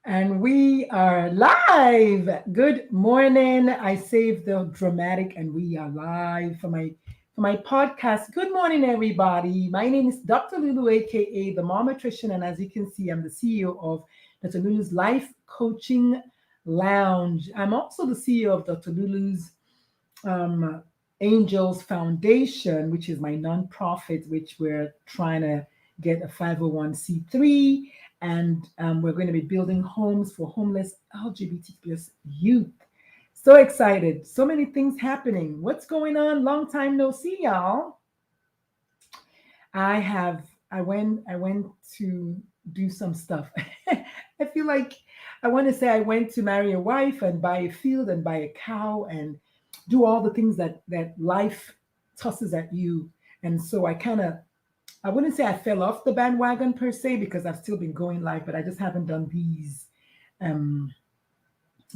And we are live. Good morning. I saved the dramatic and we are live for my podcast. Good morning, everybody. My name is Dr. Lulu, aka the Mom Nutrition, and as you can see, I'm the CEO of Dr. Lulu's Life Coaching Lounge. I'm also the CEO of Dr. Lulu's um, Angels Foundation, which is my nonprofit, which we're trying to get a 501c3, and we're going to be building homes for homeless LGBT plus youth. So excited! So many things happening. What's going on? Long time no see, y'all. I have. I went to do some stuff. I feel like I want to say I went to marry a wife and buy a field and buy a cow and do all the things that life tosses at you. And so I wouldn't say I fell off the bandwagon per se because I've still been going live, but I just haven't done these. Um,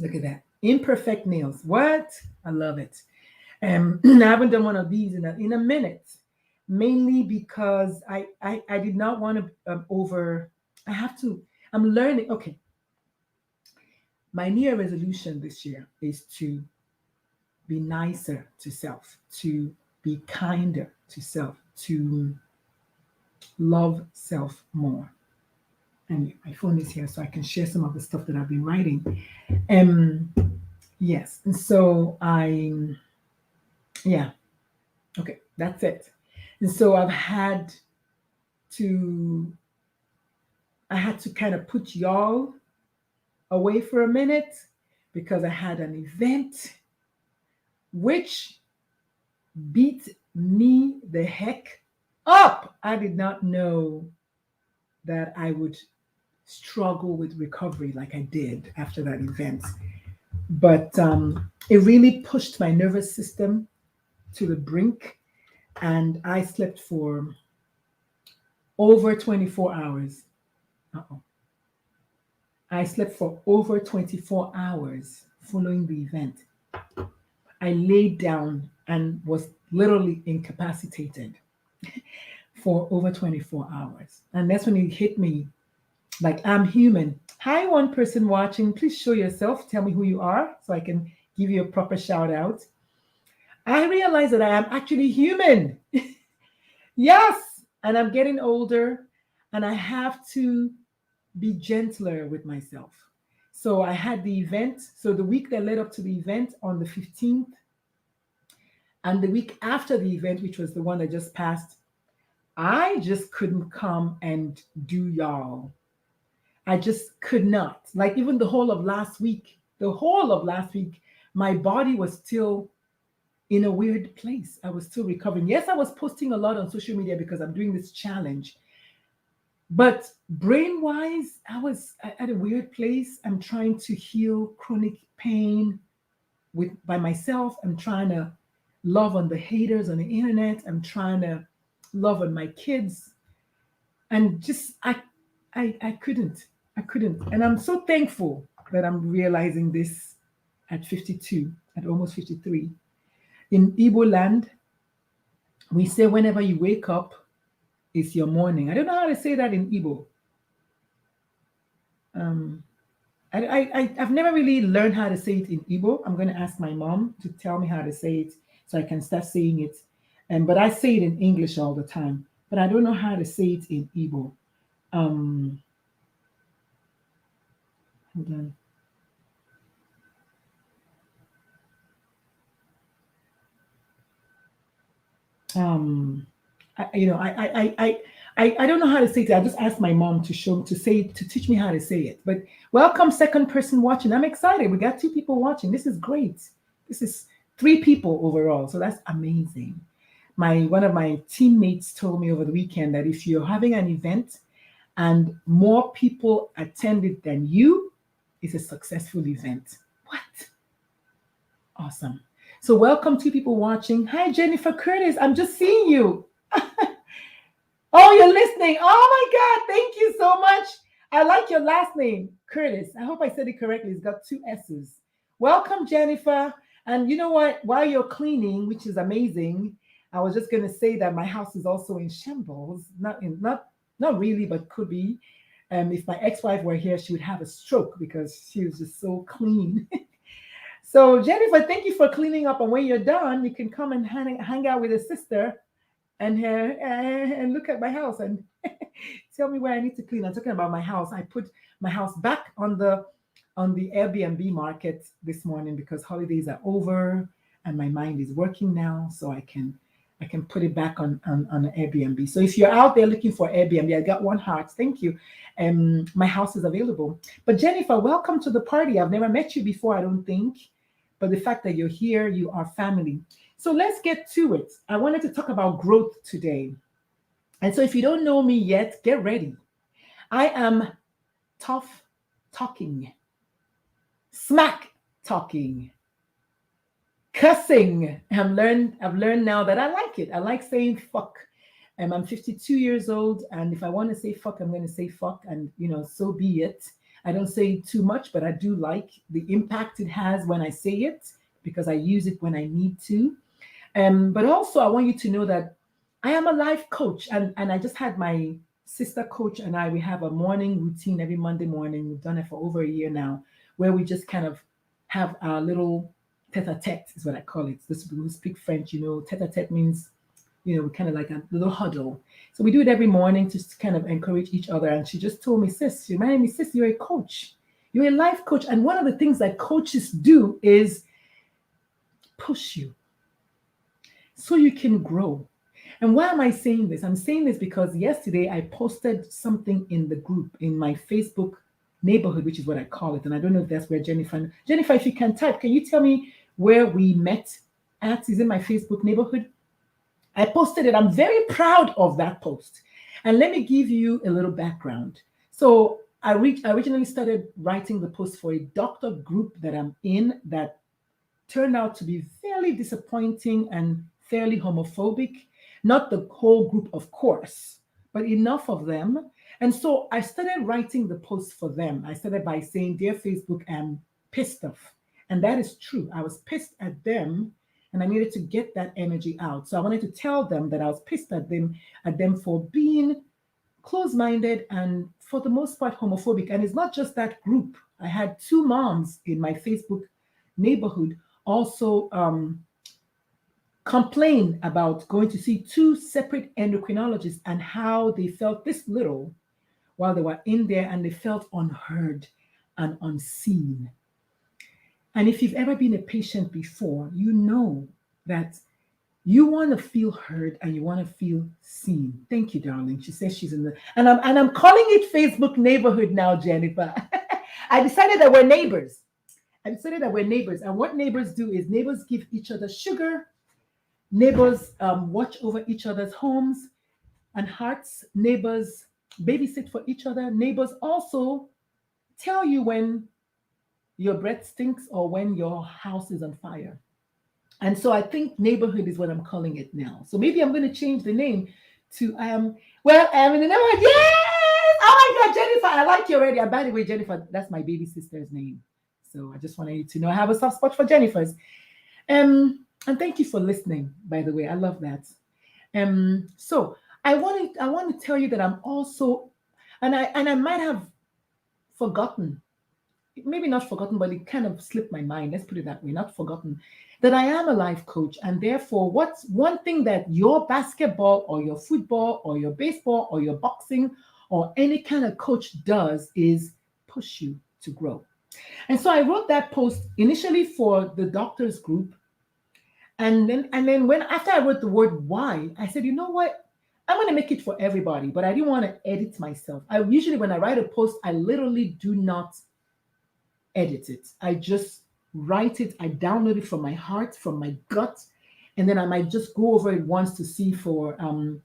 Look at that. Imperfect nails. What? I love it. I haven't done one of these in a minute, mainly because I did not want to over. I have to. I'm learning. Okay, my New Year resolution this year is to be nicer to self, to be kinder to self, to love self more. And my phone is here, so I can share some of the stuff that I've been writing. Um, yes, and so yeah, okay, that's it. And so to, I had to kind of put y'all away for a minute because I had an event which beat me the heck up. I did not know that I would struggle with recovery like I did after that event. But it really pushed my nervous system to the brink, and I slept for over 24 hours. Uh-oh. I slept for over 24 hours following the event. I laid down and was literally incapacitated for over 24 hours. And that's when it hit me like I'm human. Hi, one person watching. Please show yourself. Tell me who you are so I can give you a proper shout out. I realize that I am actually human. Yes. And I'm getting older and I have to be gentler with myself. So I had the event. So the week that led up to the event on the 15th, and the week after the event, which was the one that just passed, I just couldn't come and do y'all. I just could not. Like even the whole of last week, my body was still in a weird place. I was still recovering. Yes, I was posting a lot on social media because I'm doing this challenge. But brain wise, I was at a weird place. I'm trying to heal chronic pain with by myself. I'm trying to love on the haters on the internet. I'm trying to love on my kids. And just I couldn't. I couldn't. And I'm so thankful that I'm realizing this at 52, at almost 53. In Igbo land, we say whenever you wake up, it's your morning. I don't know how to say that in Igbo. Um, I've never really learned how to say it in Igbo. I'm going to ask my mom to tell me how to say it so I can start saying it. But I say it in English all the time, but I don't know how to say it in Igbo. Um, Hold on. Um, I don't know how to say it. I just asked my mom to teach me how to say it. But welcome, second person watching. I'm excited. We got two people watching. This is great. This is three people overall, so that's amazing. My One of my teammates told me over the weekend that if you're having an event and more people attend it than you, it's a successful event. What? Awesome. So welcome to people watching. Hi, Jennifer Curtis. I'm just seeing you. Oh, you're listening. Oh my God. Thank you so much. I like your last name, Curtis. I hope I said it correctly. It's got two S's. Welcome, Jennifer. And you know what? While you're cleaning, which is amazing, I was just gonna say that my house is also in shambles. Not really, but could be. If my ex-wife were here, she would have a stroke because she was just so clean. So Jennifer, thank you for cleaning up. And when you're done, you can come and hang out with a sister and look at my house and tell me where I need to clean. I'm talking about my house. I put my house back on the Airbnb market this morning because holidays are over and my mind is working now, so I can put it back on Airbnb. So if you're out there looking for Airbnb, I got one heart. Thank you. My house is available. But Jennifer, welcome to the party. I've never met you before, I don't think. But the fact that you're here, you are family. So let's get to it. I wanted to talk about growth today. And so if you don't know me yet, get ready. I am tough talking, smack talking, cussing. I've learned now that I like it. I like saying fuck. I'm 52 years old, and if I want to say fuck, I'm going to say fuck, and so be it. I don't say it too much, but I do like the impact it has when I say it because I use it when I need to. But also, I want you to know that I am a life coach, and I just had my sister coach and we have a morning routine every Monday morning. We've done it for over a year now, where we just kind of have a little tete-a-tete is what I call it. Those people who speak French, tete-a-tete means, we kind of like a little huddle. So we do it every morning to kind of encourage each other. And she just told me, sis, she reminded me, sis, you're a coach. You're a life coach. And one of the things that coaches do is push you so you can grow. And why am I saying this? I'm saying this because yesterday I posted something in the group in my Facebook neighborhood, which is what I call it. And I don't know if that's where Jennifer, if you can type, can you tell me where we met at? Is in my Facebook neighborhood? I posted it. I'm very proud of that post. And let me give you a little background. So I originally started writing the post for a doctor group that I'm in that turned out to be fairly disappointing and fairly homophobic. Not the whole group, of course, but enough of them. And so I started writing the post for them. I started by saying, dear Facebook, I'm pissed off. And that is true. I was pissed at them and I needed to get that energy out. So I wanted to tell them that I was pissed at them for being close-minded and for the most part homophobic. And it's not just that group. I had two moms in my Facebook neighborhood also complain about going to see two separate endocrinologists and how they felt this little while they were in there and they felt unheard and unseen. And if you've ever been a patient before, you know that you want to feel heard and you want to feel seen. Thank you, darling. She says she's in the and I'm calling it Facebook neighborhood now, Jennifer. I decided that we're neighbors. And what neighbors do is neighbors give each other sugar. Neighbors watch over each other's homes and hearts. Neighbors babysit for each other. Neighbors also tell you when your breath stinks or when your house is on fire. And so I think neighborhood is what I'm calling it now. So maybe I'm going to change the name to I'm in the neighborhood. Yes! Oh my God, Jennifer, I like you already. And by the way, Jennifer, that's my baby sister's name. So I just wanted you to know I have a soft spot for Jennifer's. And thank you for listening, by the way. I love that. So I want to tell you that I'm also, and I might have forgotten, maybe not forgotten, but it kind of slipped my mind. Let's put it that way, not forgotten, that I am a life coach. And therefore, what's one thing that your basketball or your football or your baseball or your boxing or any kind of coach does is push you to grow. And so I wrote that post initially for the doctors group. And then when after I wrote the word why, I said, you know what? I'm going to make it for everybody, but I didn't want to edit myself. I usually, when I write a post, I literally do not edit it. I just write it. I download it from my heart, from my gut, and then I might just go over it once to see for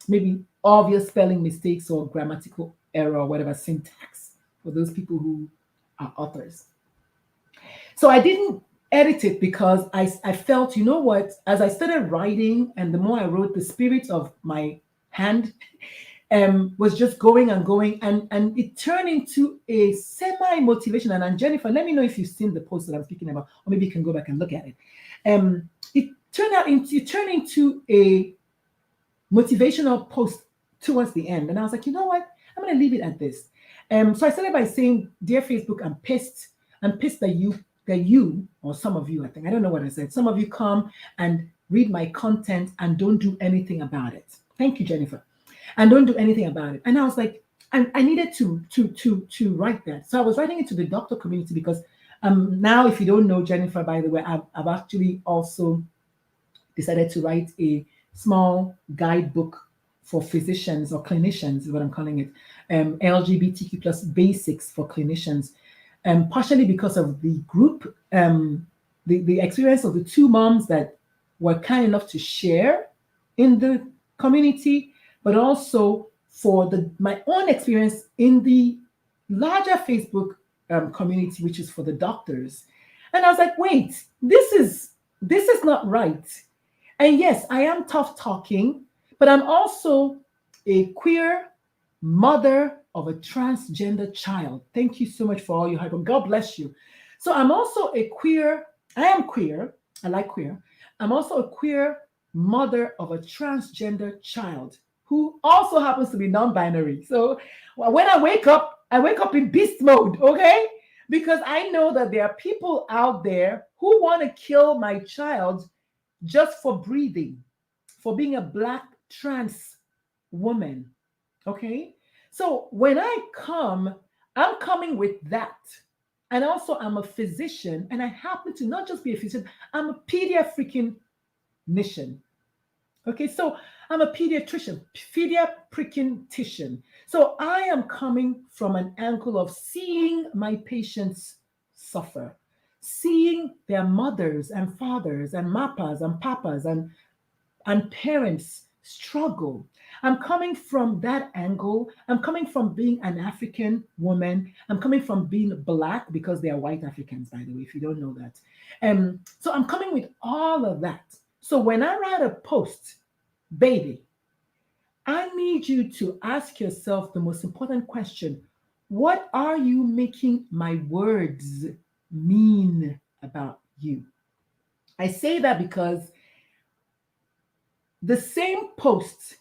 maybe obvious spelling mistakes or grammatical error or whatever, syntax for those people who are authors. So I didn't edit it because I felt, you know what, as I started writing and the more I wrote, the spirit of my hand was just going and going, and it turned into a semi-motivation. And Jennifer, let me know if you've seen the post that I'm speaking about, or maybe you can go back and look at it. It turned into a motivational post towards the end. And I was like, you know what? I'm going to leave it at this. So I started by saying, dear Facebook, I'm pissed. I'm pissed that you or some of you, I think, I don't know what I said. Some of you come and read my content and don't do anything about it. Thank you, Jennifer. And don't do anything about it. And I was like, I needed to write that. So I was writing it to the doctor community because now, if you don't know Jennifer, by the way, I've actually also decided to write a small guidebook for physicians or clinicians, is what I'm calling it, LGBTQ plus basics for clinicians, partially because of the group, the experience of the two moms that were kind enough to share in the community, but also for my own experience in the larger Facebook community, which is for the doctors. And I was like, wait, this is not right. And yes, I am tough talking, but I'm also a queer mother of a transgender child. Thank you so much for all your help. God bless you. So I'm also I am queer. I like queer. I'm also a queer mother of a transgender child who also happens to be non-binary. So when I wake up in beast mode, okay? Because I know that there are people out there who want to kill my child just for breathing, for being a Black trans woman. Okay? So when I come, I'm coming with that. And also, I'm a physician, and I happen to not just be a physician, I'm a pediatrician. Okay, so I'm a pediatrician. So I am coming from an angle of seeing my patients suffer, seeing their mothers and fathers and mappas and papas and parents struggle. I'm coming from that angle. I'm coming from being an African woman. I'm coming from being Black because they are white Africans, by the way, if you don't know that. So I'm coming with all of that. So when I write a post, baby, I need you to ask yourself the most important question. What are you making my words mean about you? I say that because the same post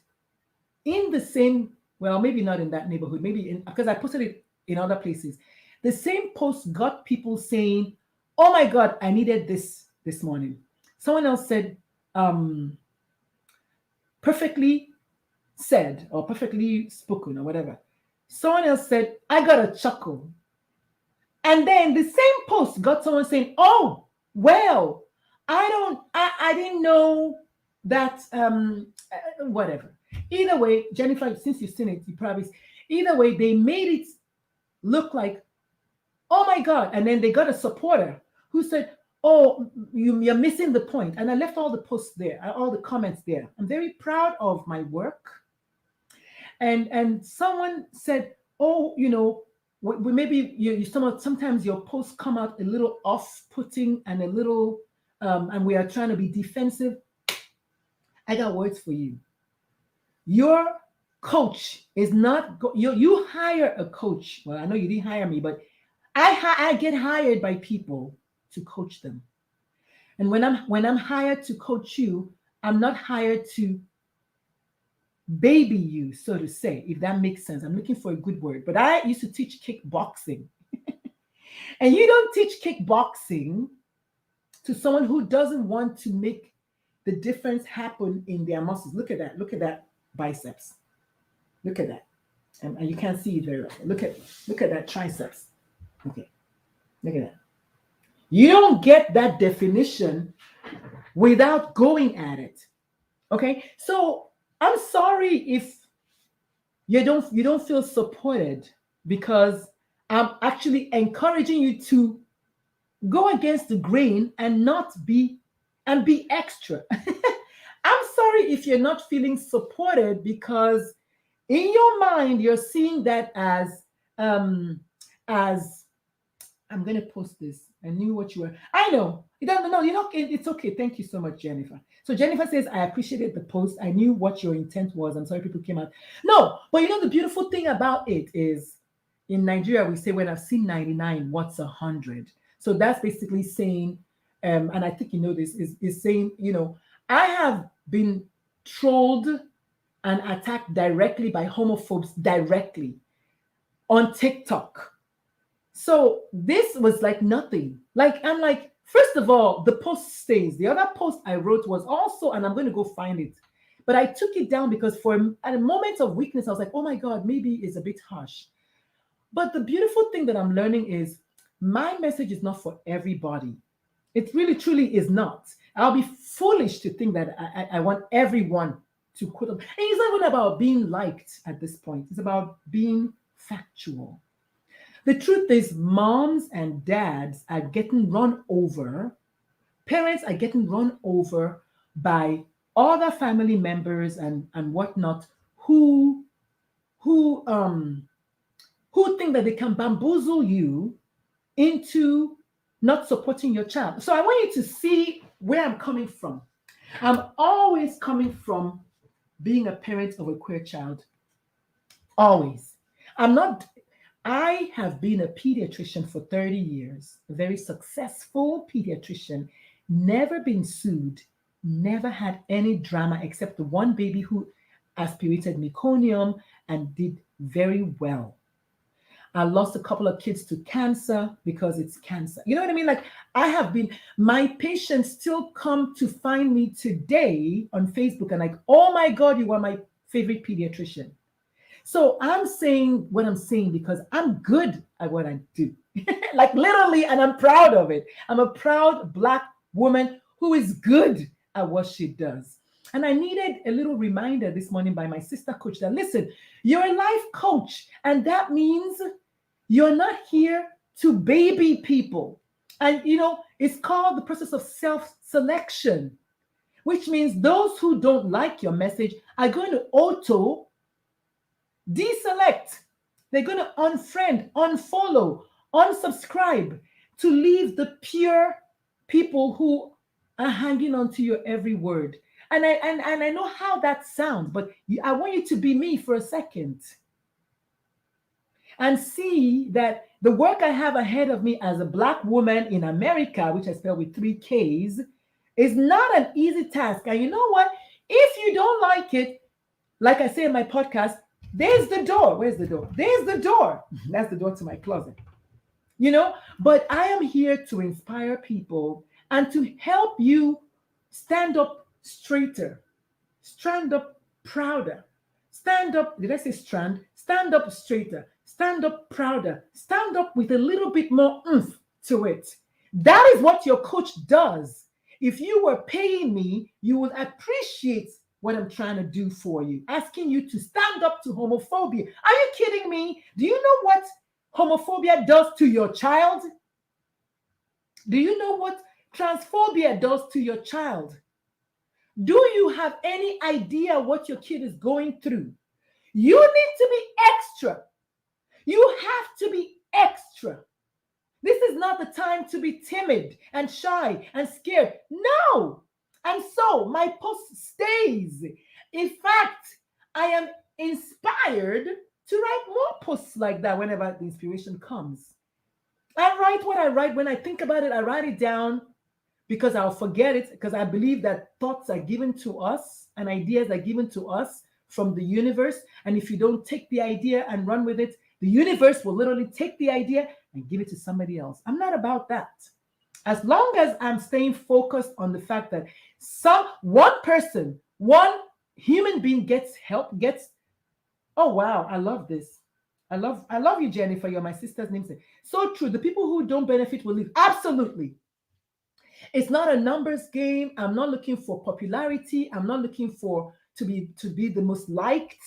in the same, well, maybe not in that neighborhood, because I posted it in other places. The same post got people saying, oh my God, I needed this morning. Someone else said, perfectly said or perfectly spoken or whatever. Someone else said, I got a chuckle. And then the same post got someone saying, oh, well, I didn't know that, whatever. Either way, Jennifer, since you've seen it, either way, they made it look like, oh my God. And then they got a supporter who said, oh, you're missing the point. And I left all the posts there, all the comments there. I'm very proud of my work. And someone said, oh, maybe sometimes your posts come out a little off-putting and a little, and we are trying to be defensive. I got words for you. Your coach is not, you hire a coach. Well, I know you didn't hire me, but I get hired by people to coach them. And when I'm hired to coach you, I'm not hired to baby you, so to say, if that makes sense. I'm looking for a good word. But I used to teach kickboxing. And you don't teach kickboxing to someone who doesn't want to make the difference happen in their muscles. Look at that. Look at that biceps. Look at that. And you can't see it very well. Look at that triceps. Okay. Look at that. You don't get that definition without going at it. Okay? So I'm sorry if you don't feel supported, because I'm actually encouraging you to go against the grain and be extra. I'm sorry if you're not feeling supported, because in your mind you're seeing that as I'm going to post this. I knew what you were. I know. You don't know. It's okay. Thank you so much, Jennifer. So Jennifer says, I appreciated the post. I knew what your intent was. I'm sorry people came out. No, but the beautiful thing about it is, in Nigeria, we say, when I've seen 99, what's 100? So that's basically saying, and I think this, is saying, I have been trolled and attacked directly by homophobes directly. on TikTok. So this was like nothing. Like, I'm like, first of all, the post stays. The other post I wrote was also, and I'm going to go find it. But I took it down because at a moment of weakness, I was like, oh my God, maybe it's a bit harsh. But the beautiful thing that I'm learning is my message is not for everybody. It really, truly is not. I'll be foolish to think that I want everyone to quote. And it's not even about being liked at this point. It's about being factual. The truth is, moms and dads are getting run over. Parents are getting run over by other family members and whatnot who who um who think that they can bamboozle you into not supporting your child. So I want you to see where I'm coming from. I'm always coming from being a parent of a queer child. Always. I'm not, I have been a pediatrician for 30 years, a very successful pediatrician, never been sued, never had any drama except the one baby who aspirated meconium and did very well. I lost a couple of kids to cancer because it's cancer. You know what I mean? Like, I have been, my patients still come to find me today on Facebook and like, oh my God, you are my favorite pediatrician. So I'm saying what I'm saying because I'm good at what I do. Like, literally, and I'm proud of it. I'm a proud Black woman who is good at what she does. And I needed a little reminder this morning by my sister coach that, listen, you're a life coach, and that means you're not here to baby people. And, it's called the process of self-selection, which means those who don't like your message are going to auto deselect. They're going to unfriend, unfollow, unsubscribe to leave the pure people who are hanging on to your every word. And I know how that sounds, but I want you to be me for a second and see that the work I have ahead of me as a Black woman in America, which I spell with 3 Ks, is not an easy task. And you know what? If you don't like it, like I say in my podcast, there's the door. Where's the door? There's the door. That's the door to my closet. But I am here to inspire people and to help you stand up straighter, stand up prouder, stand up, did I say strand? Stand up straighter, stand up prouder, stand up with a little bit more oomph to it. That is what your coach does. If you were paying me, you would appreciate what I'm trying to do for you, asking you to stand up to homophobia. Are you kidding me? Do you know what homophobia does to your child? Do you know what transphobia does to your child? Do you have any idea what your kid is going through? You need to be extra. You have to be extra. This is not the time to be timid and shy and scared. No. And so my post stays. In fact, I am inspired to write more posts like that whenever the inspiration comes. I write what I write. When I think about it, I write it down because I'll forget it, because I believe that thoughts are given to us and ideas are given to us from the universe. And if you don't take the idea and run with it, the universe will literally take the idea and give it to somebody else. I'm not about that. As long as I'm staying focused on the fact that one person, one human being gets help, oh wow, I love this. I love you, Jennifer. You're my sister's namesake. So true. The people who don't benefit will leave. Absolutely. It's not a numbers game. I'm not looking for popularity. I'm not looking for to be the most liked.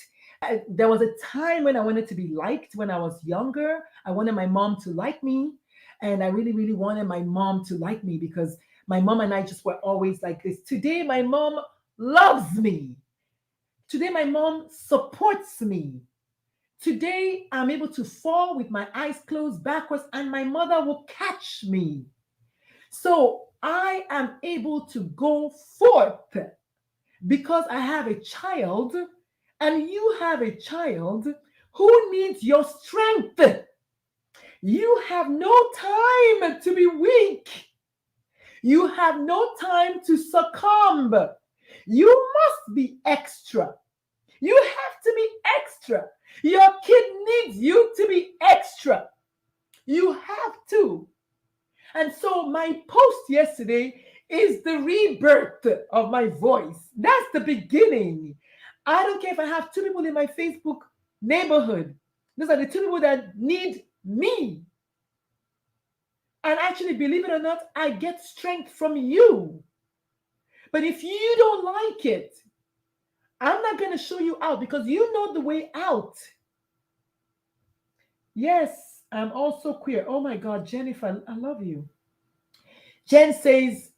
There was a time when I wanted to be liked when I was younger. I wanted my mom to like me. And I really, really wanted my mom to like me because my mom and I just were always like this. Today, my mom loves me. Today, my mom supports me. Today, I'm able to fall with my eyes closed backwards and my mother will catch me. So I am able to go forth because I have a child and you have a child who needs your strength. You have no time to be weak. You have no time to succumb. You must be extra. You have to be extra. Your kid needs you to be extra. You have to. And so my post yesterday is the rebirth of my voice. That's the beginning. I don't care if I have two people in my Facebook neighborhood. Those are the two people that need me. And actually, believe it or not, I get strength from you. But if you don't like it, I'm not going to show you out because you know the way out. Yes, I'm also queer. Oh my God, Jennifer, I love you. Jen says,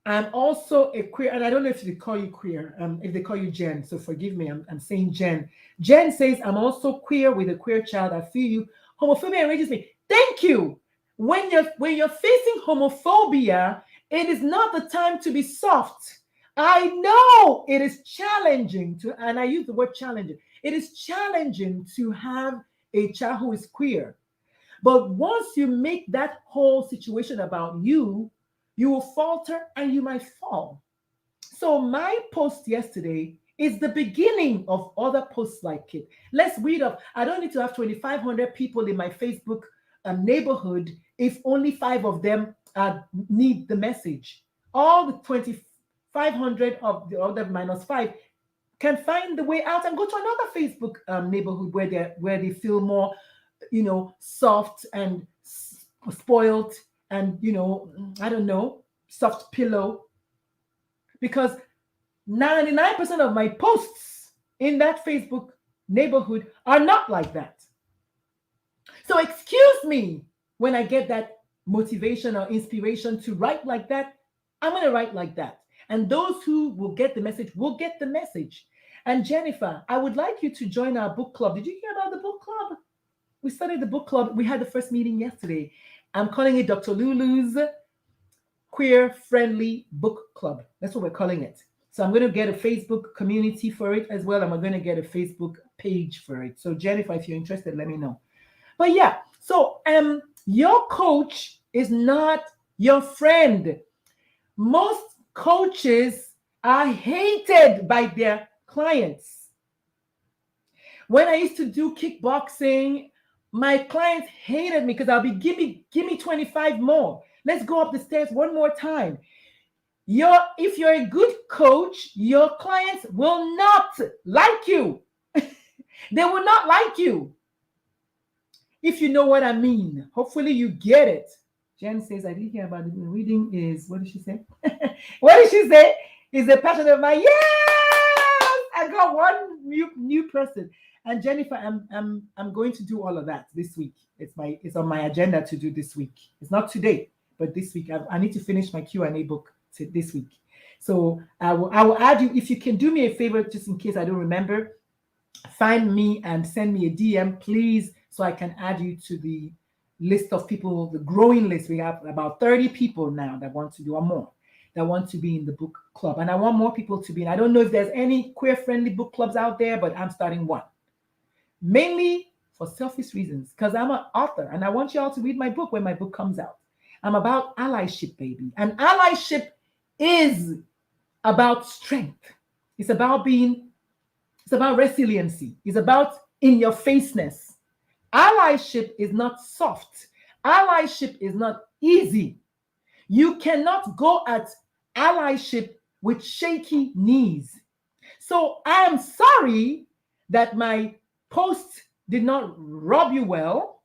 I'm also a queer, and I don't know if they call you queer, if they call you Jen, so forgive me, I'm saying Jen. Jen says, I'm also queer with a queer child. I feel you. Homophobia enrages me. Thank you. When you're facing homophobia, it is not the time to be soft. I know it is challenging to, and I use the word challenging. It is challenging to have a child who is queer. But once you make that whole situation about you, you will falter and you might fall. So my post yesterday is the beginning of other posts like it. Let's read up. I don't need to have 2,500 people in my Facebook neighborhood if only 5 of them need the message. All the 2,500 of the other minus 5 can find the way out and go to another Facebook neighborhood where they feel more, soft and spoiled and, I don't know, soft pillow. Because 99% of my posts in that Facebook neighborhood are not like that. So excuse me when I get that motivation or inspiration to write like that, I'm going to write like that. And those who will get the message will get the message. And Jennifer, I would like you to join our book club. Did you hear about the book club? We started the book club. We had the first meeting yesterday. I'm calling it Dr. Lulu's Queer Friendly Book Club. That's what we're calling it. So I'm going to get a Facebook community for it as well. I'm going to get a Facebook page for it. So Jennifer, if you're interested, let me know. But yeah, so your coach is not your friend. Most coaches are hated by their clients. When I used to do kickboxing, my clients hated me because I'll be give me 25 more. Let's go up the stairs one more time. If you're a good coach, your clients will not like you. They will not like you. If you know what I mean. Hopefully you get it. Jen says, I didn't hear about it. Reading is, what did she say? What did she say? Is a passion of mine. Yes! I got one new person. And Jennifer, I'm going to do all of that this week. It's on my agenda to do this week. It's not today, but this week. I need to finish my Q&A book this week. So I will add you. If you can do me a favor, just in case I don't remember, find me and send me a DM, please, so I can add you to the list of people, the growing list. We have about 30 people now that want to do, or more, that want to be in the book club. And I want more people to be in. I don't know if there's any queer-friendly book clubs out there, but I'm starting one. Mainly for selfish reasons, because I'm an author and I want you all to read my book when my book comes out. I'm about allyship, baby. And allyship is about strength. It's about resiliency. It's about in-your-faceness. Allyship is not soft. Allyship is not easy. You cannot go at allyship with shaky knees. So I am sorry that my post did not rub you well.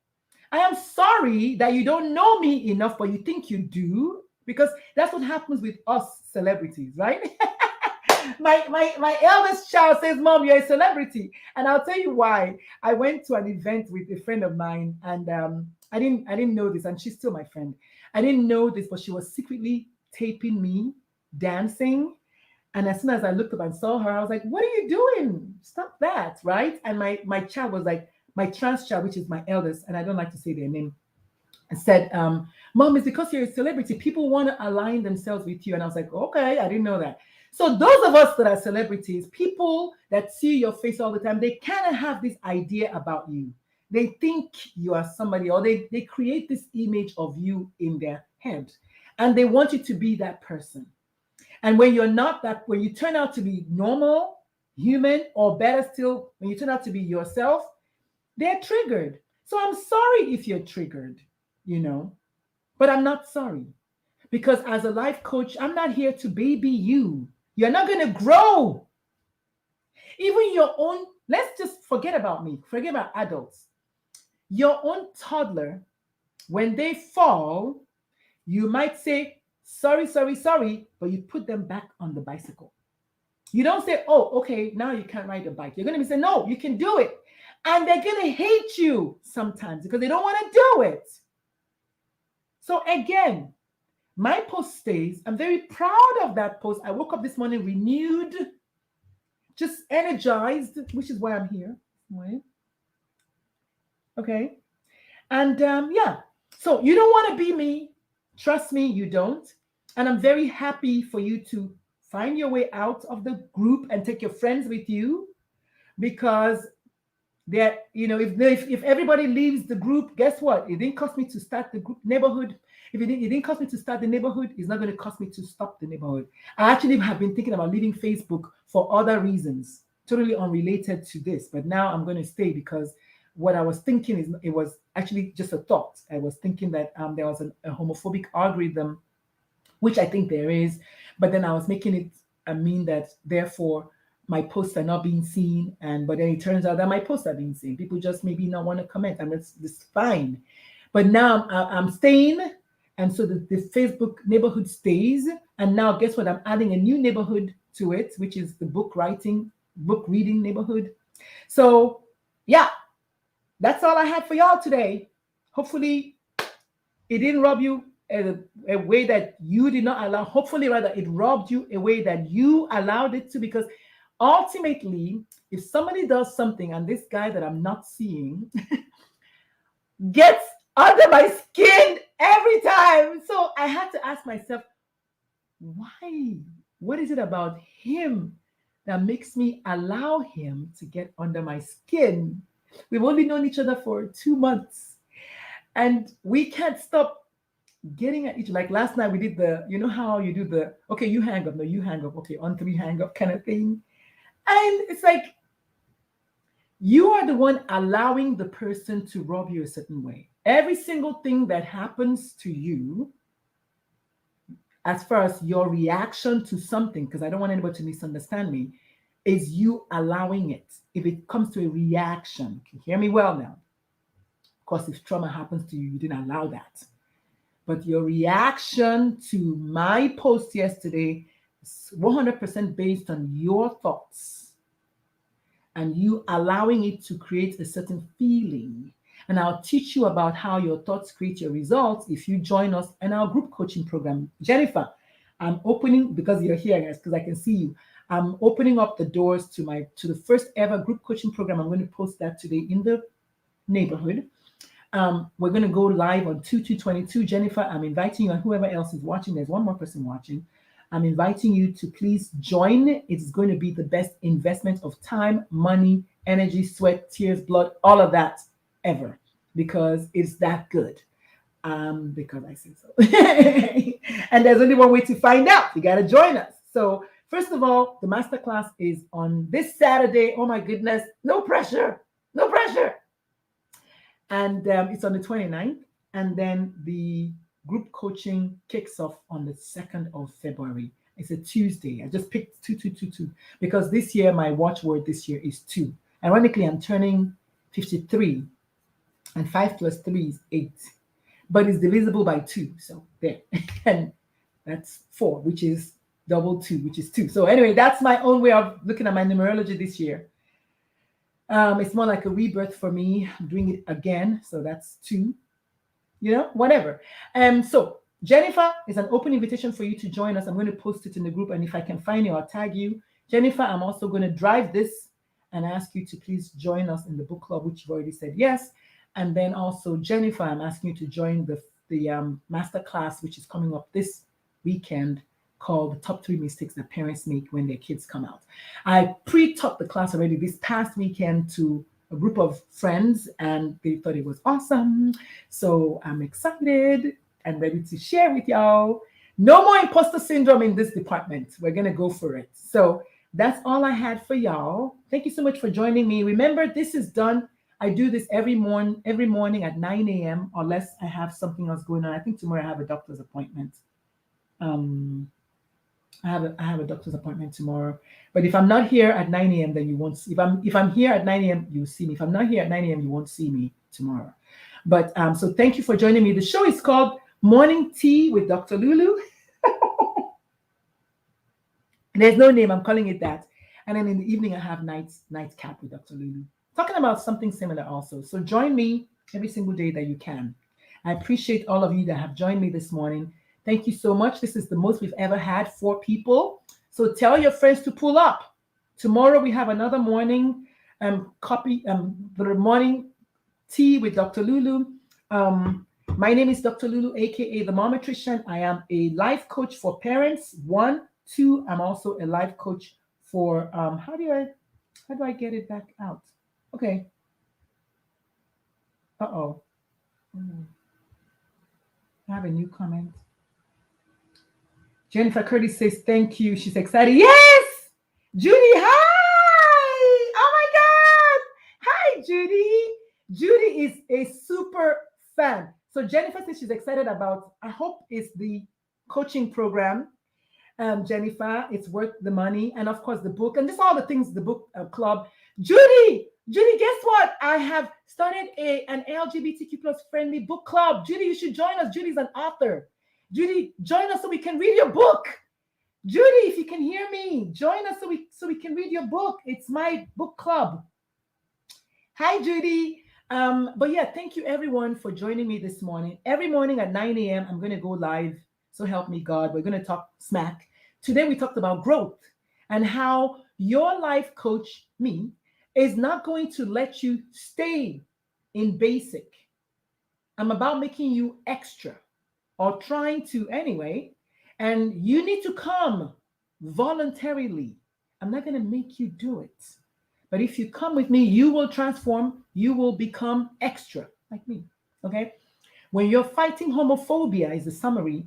I am sorry that you don't know me enough, but you think you do, because that's what happens with us celebrities, right? My eldest child says, Mom, you're a celebrity. And I'll tell you why. I went to an event with a friend of mine, and I didn't know this, and she's still my friend. I didn't know this, but she was secretly taping me dancing. And as soon as I looked up and saw her, I was like, what are you doing? Stop that, right? And my child was like, my trans child, which is my eldest, and I don't like to say their name, said, Mom, it's because you're a celebrity. People want to align themselves with you. And I was like, okay, I didn't know that. So those of us that are celebrities, people that see your face all the time, they kind of have this idea about you. They think you are somebody, or they create this image of you in their head. And they want you to be that person. And when you're not that, when you turn out to be normal, human, or better still, when you turn out to be yourself, they're triggered. So I'm sorry if you're triggered, you know, but I'm not sorry because as a life coach, I'm not here to baby you. You're not going to grow. Even your own, let's just forget about me, forget about adults. Your own toddler, when they fall, you might say, sorry, sorry, sorry, but you put them back on the bicycle. You don't say, oh, okay, now you can't ride a bike. You're going to be saying, no, you can do it. And they're going to hate you sometimes because they don't want to do it. So again, my post stays. I'm very proud of that post. I woke up this morning renewed, just energized, which is why I'm here. Okay. And yeah, so you don't want to be me. Trust me, you don't. And I'm very happy for you to find your way out of the group and take your friends with you because that, you know, if everybody leaves the group, guess what? It didn't cost me to start the group neighborhood. If it didn't cost me to start the neighborhood, it's not going to cost me to stop the neighborhood. I actually have been thinking about leaving Facebook for other reasons, totally unrelated to this. But now I'm going to stay because what I was thinking is it was actually just a thought. I was thinking that there was a homophobic algorithm, which I think there is, but then I was making it mean that therefore my posts are not being seen, but then it turns out that my posts are being seen. People just maybe not want to comment, and it's fine. But now I'm staying, and so the Facebook neighborhood stays. And now guess what? I'm adding a new neighborhood to it, which is the book reading neighborhood. So yeah, that's all I have for y'all today. Hopefully it didn't rob you a way that you did not allow. Hopefully rather it robbed you a way that you allowed it to, because ultimately, if somebody does something and this guy that I'm not seeing gets under my skin every time. So I had to ask myself, why? What is it about him that makes me allow him to get under my skin? We've only known each other for 2 months and we can't stop getting at each. Like last night we did you know how you do okay, you hang up, no, you hang up, okay, on 3 hang up kind of thing. And it's like, you are the one allowing the person to rub you a certain way. Every single thing that happens to you, as far as your reaction to something, because I don't want anybody to misunderstand me, is you allowing it. If it comes to a reaction, can you hear me well now? Of course, if trauma happens to you, you didn't allow that. But your reaction to my post yesterday is 100% based on your thoughts and you allowing it to create a certain feeling. And I'll teach you about how your thoughts create your results if you join us in our group coaching program. Jennifer, I'm opening, because you're here, guys, because I can see you. I'm opening up the doors to the first ever group coaching program. I'm going to post that today in the neighborhood. We're going to go live on 2/2/22. Jennifer, I'm inviting you, and whoever else is watching, there's one more person watching. I'm inviting you to please join. It's going to be the best investment of time, money, energy, sweat, tears, blood, all of that ever, because it's that good. Because I say so. And there's only one way to find out. You got to join us. So first of all, the masterclass is on this Saturday. Oh my goodness. No pressure. No pressure. And it's on the 29th. And then the group coaching kicks off on the 2nd of February. It's a Tuesday. I just picked 2222 because this year, my watchword this year is 2. Ironically, I'm turning 53 and 5 plus 3 is 8. But it's divisible by 2. So there. And that's 4, which is double 2, which is 2. So anyway, that's my own way of looking at my numerology this year. It's more like a rebirth for me. I'm doing it again. So that's 2. You know, whatever. So Jennifer, is an open invitation for you to join us. I'm going to post it in the group. And if I can find you, I'll tag you. Jennifer, I'm also going to drive this and ask you to please join us in the book club, which you've already said yes. And then also, Jennifer, I'm asking you to join the master class, which is coming up this weekend, called The Top 3 Mistakes That Parents Make When Their Kids Come Out. I pre-taught the class already this past weekend to a group of friends, and they thought it was awesome. So I'm excited and ready to share with y'all. No more imposter syndrome in this department. We're going to go for it. So That's all I had for y'all. Thank you so much for joining me. Remember, this is done. I do this every morning at 9 a.m. unless I have something else going on. I think tomorrow I have a doctor's appointment. Um, I have a doctor's appointment tomorrow. But if I'm not here at 9 a.m., then you won't see. If I'm here at 9 a.m., you'll see me. If I'm not here at 9 a.m., you won't see me tomorrow. But so thank you for joining me. The show is called Morning Tea with Dr. Lulu. There's no name, I'm calling it that. And then in the evening, I have nightcap with Dr. Lulu, talking about something similar also. So join me every single day that you can. I appreciate all of you that have joined me this morning. Thank you so much. This is the most we've ever had, 4 people. So tell your friends to pull up. Tomorrow we have another morning the morning tea with Dr. Lulu. My name is Dr. Lulu, aka the Momatrician. I am a life coach for parents. 1, 2. I'm also a life coach for how do I get it back out? Okay. Uh-oh. I have a new comment. Jennifer Curtis says thank you. She's excited. Yes! Judy, hi! Oh my God! Hi, Judy. Judy is a super fan. So Jennifer says she's excited about, I hope it's the coaching program. Jennifer, it's worth the money. And of course, the book, and just all the things, the book club. Judy, guess what? I have started an LGBTQ plus friendly book club. Judy, you should join us. Judy's an author. Judy, join us so we can read your book. Judy, if you can hear me, join us so we can read your book. It's my book club. Hi, Judy. But yeah, thank you everyone for joining me this morning. Every morning at 9 a.m., I'm going to go live. So help me God. We're going to talk smack. Today we talked about growth and how your life coach, me, is not going to let you stay in basic. I'm about making you extra, or trying to anyway. And you need to come voluntarily. I'm not going to make you do it. But if you come with me, you will transform. You will become extra, like me. Okay? When you're fighting homophobia, is the summary.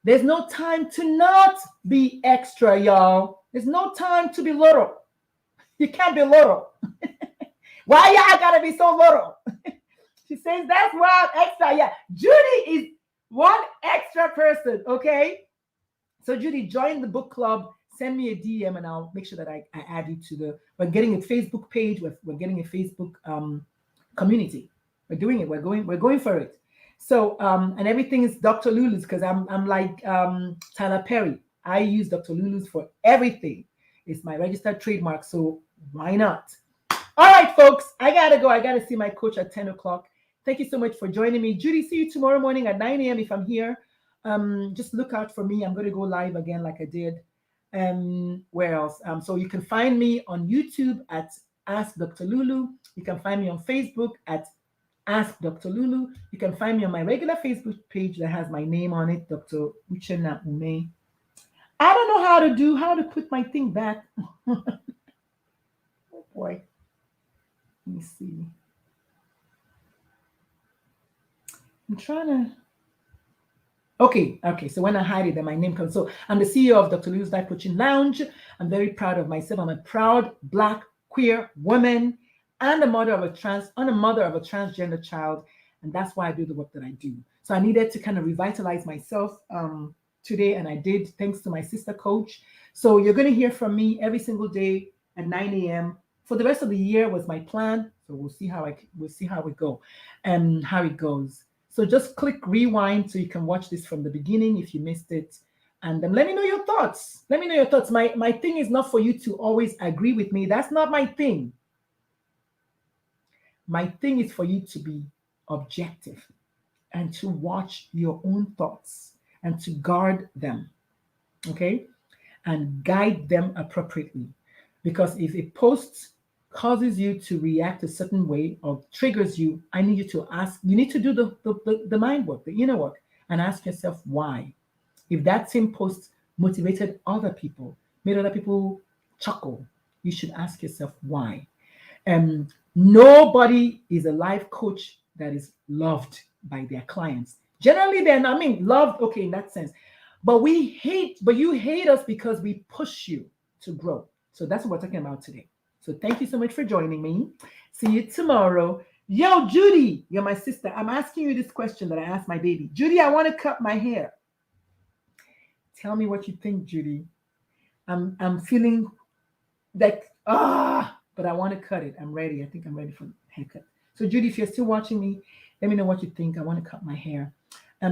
There's no time to not be extra, y'all. There's no time to be little. You can't be little. Why y'all gotta be so little? She says that's why I'm extra. Yeah, Judy is one extra person, okay? So Judy, join the book club. Send me a DM and I'll make sure that I add you to we're getting a Facebook page. We're getting a Facebook community. We're doing it. We're going for it. So and everything is Dr. Lulu's because I'm like Tyler Perry. I use Dr. Lulu's for everything. It's my registered trademark. So why not? All right, folks. I gotta go. I gotta see my coach at 10 o'clock. Thank you so much for joining me. Judy, see you tomorrow morning at 9 a.m. if I'm here. Just look out for me. I'm going to go live again like I did. Where else? So you can find me on YouTube at Ask Dr. Lulu. You can find me on Facebook at Ask Dr. Lulu. You can find me on my regular Facebook page that has my name on it, Dr. Uchenna Ume. I don't know how to put my thing back. Oh boy. Let me see. I'm trying to. Okay. So when I hide it, then my name comes. So I'm the CEO of Dr. Lulu's Life Coaching Lounge. I'm very proud of myself. I'm a proud Black queer woman and a mother of a transgender child. And that's why I do the work that I do. So I needed to kind of revitalize myself today, and I did, thanks to my sister coach. So you're going to hear from me every single day at 9 a.m. for the rest of the year was my plan. So we'll see how it go and how it goes. So just click rewind so you can watch this from the beginning if you missed it. And let me know your thoughts. My thing is not for you to always agree with me. That's not my thing. My thing is for you to be objective and to watch your own thoughts and to guard them, okay? And guide them appropriately. Because if a post causes you to react a certain way or triggers you, I need you to ask, you need to do the mind work, the inner work, and ask yourself why. If that same post motivated other people, made other people chuckle, you should ask yourself why. Nobody is a life coach that is loved by their clients. Generally, they're not, loved, okay, in that sense. But you hate us because we push you to grow. So that's what we're talking about today. So thank you so much for joining me. See you tomorrow. Yo, Judy, you're my sister. I'm asking you this question that I asked my baby. Judy, I want to cut my hair. Tell me what you think, Judy. I'm feeling like but I want to cut it. I'm ready. I think I'm ready for the haircut. So Judy, if you're still watching me, let me know what you think. I want to cut my hair.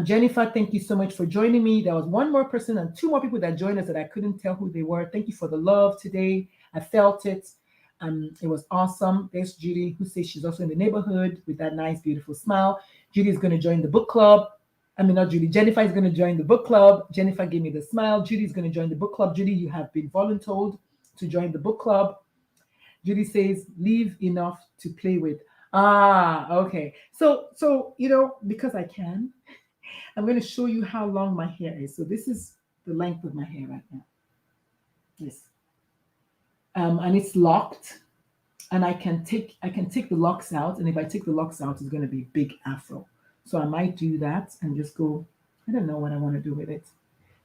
Jennifer, thank you so much for joining me. There was one more person and two more people that joined us that I couldn't tell who they were. Thank you for the love today. I felt it. It was awesome. There's Judy, who says she's also in the neighborhood with that nice, beautiful smile. Judy is going to join the book club. I mean, not Judy. Jennifer is going to join the book club. Jennifer gave me the smile. Judy is going to join the book club. Judy, you have been voluntold to join the book club. Judy says, leave enough to play with. Okay. So because I can, I'm going to show you how long my hair is. So this is the length of my hair right now. Yes. And it's locked. And I can take the locks out. And if I take the locks out, it's going to be big afro. So I might do that and just go, I don't know what I want to do with it.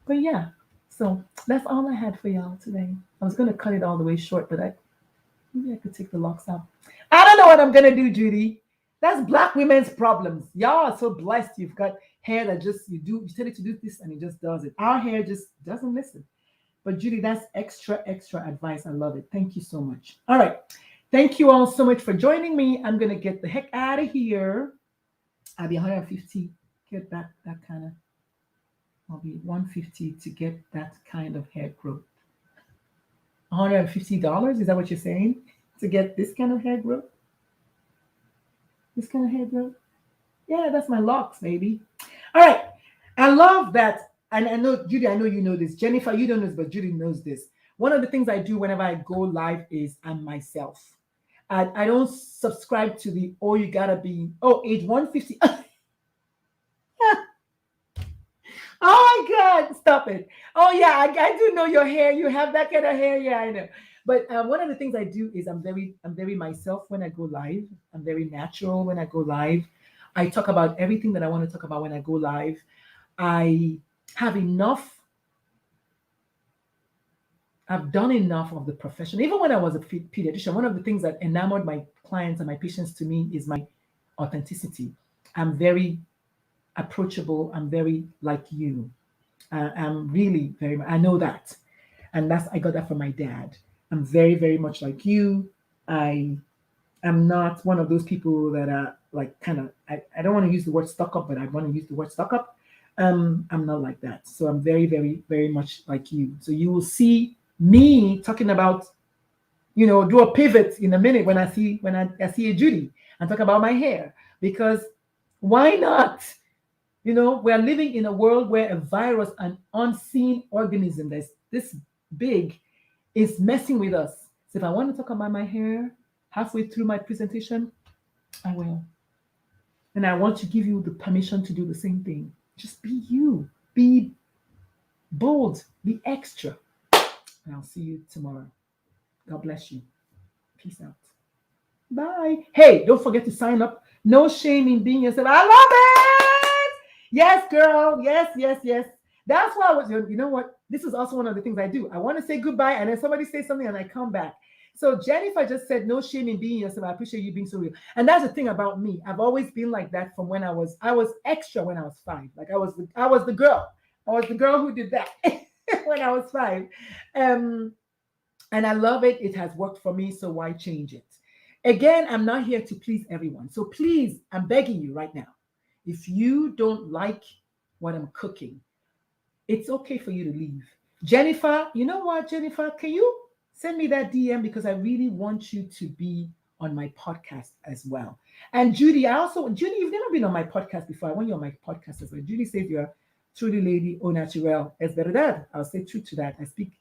But yeah, so that's all I had for y'all today. I was going to cut it all the way short, but maybe I could take the locks out. I don't know what I'm going to do, Judy. That's Black women's problems. Y'all are so blessed. You've got hair that just, you tell it to do this and it just does it. Our hair just doesn't listen. But Judy, that's extra advice. I love it. Thank you so much. All right. Thank you all so much for joining me. I'm going to get the heck out of here. I'll be 150. Get that kind of, I'll be 150 to get that kind of hair growth. $150? Is that what you're saying? To get this kind of hair growth? This kind of hair growth? Yeah, that's my locks, baby. All right. I love that. And I know, Judy, I know you know this. Jennifer, you don't know this, but Judy knows this. One of the things I do whenever I go live is I'm myself. I don't subscribe to the, you gotta be, age 150. Oh my God, stop it. Oh yeah, I do know your hair. You have that kind of hair. Yeah, I know. But one of the things I do is I'm very myself when I go live. I'm very natural when I go live. I talk about everything that I want to talk about when I go live. I have enough. I've done enough of the profession. Even when I was a pediatrician, one of the things that enamored my clients and my patients to me is my authenticity. I'm very approachable. I'm very like you. I'm really very, I know that. And I got that from my dad. I'm very, very much like you. I am not one of those people that are like kind of, I don't want to use the word stuck up, but I want to use the word stuck up. I'm not like that. So I'm very, very, very much like you. So you will see me talking about, do a pivot in a minute when I see a Judy and talk about my hair, because why not? We're living in a world where a virus, an unseen organism that's this big, is messing with us. So if I want to talk about my hair halfway through my presentation, I will. And I want to give you the permission to do the same thing. Just be you. Be bold. Be extra. And I'll see you tomorrow. God bless you. Peace out. Bye. Hey, don't forget to sign up. No shame in being yourself. I love it. Yes, girl. Yes. That's why I was, you know what? This is also one of the things I do. I want to say goodbye and then somebody says something and I come back. So Jennifer just said, no shame in being yourself. I appreciate you being so real. And that's the thing about me. I've always been like that from when I was extra when I was 5. Like I was the girl. I was the girl who did that when I was 5. And I love it. It has worked for me. So why change it? Again, I'm not here to please everyone. So please, I'm begging you right now. If you don't like what I'm cooking, it's okay for you to leave. Jennifer, you know what, Jennifer? Can you send me that DM, because I really want you to be on my podcast as well. And Judy, you've never been on my podcast before. I want you on my podcast as well. Judy says you're truly lady au naturel. Es verdad. I'll say true to that. I speak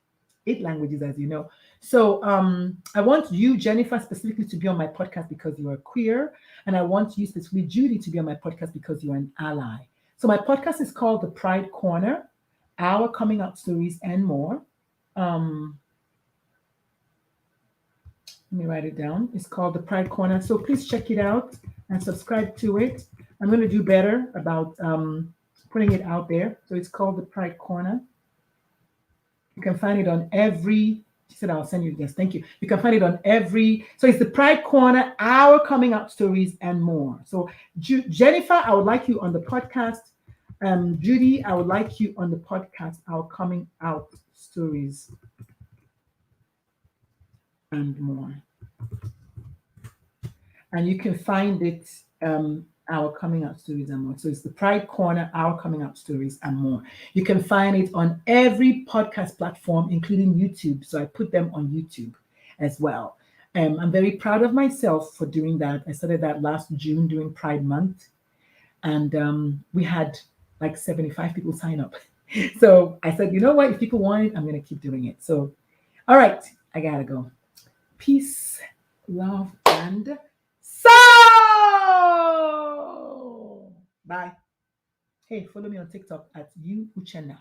8 languages, as you know. So I want you, Jennifer, specifically to be on my podcast because you are queer. And I want you specifically, Judy, to be on my podcast because you're an ally. So my podcast is called The Pride Corner, Our Coming Out Stories and More. Let me write it down. It's called The Pride Corner. So please check it out and subscribe to it. I'm going to do better about putting it out there. So it's called The Pride Corner. You can find it on every She said, I'll send you. Yes, thank you. You can find it on so it's the Pride Corner, our coming out stories, and more. So, Jennifer, I would like you on the podcast. Judy, I would like you on the podcast, our coming out stories, and more. And you can find it, our coming out stories and more. So it's the Pride Corner, our coming out stories and more. You can find it on every podcast platform, including YouTube. So I put them on YouTube as well. I'm very proud of myself for doing that. I started that last June during Pride Month, and we had like 75 people sign up. So I said, you know what? If people want it, I'm going to keep doing it. So, all right, I got to go. Peace, love, and so bye. Hey, follow me on TikTok at Uchenna.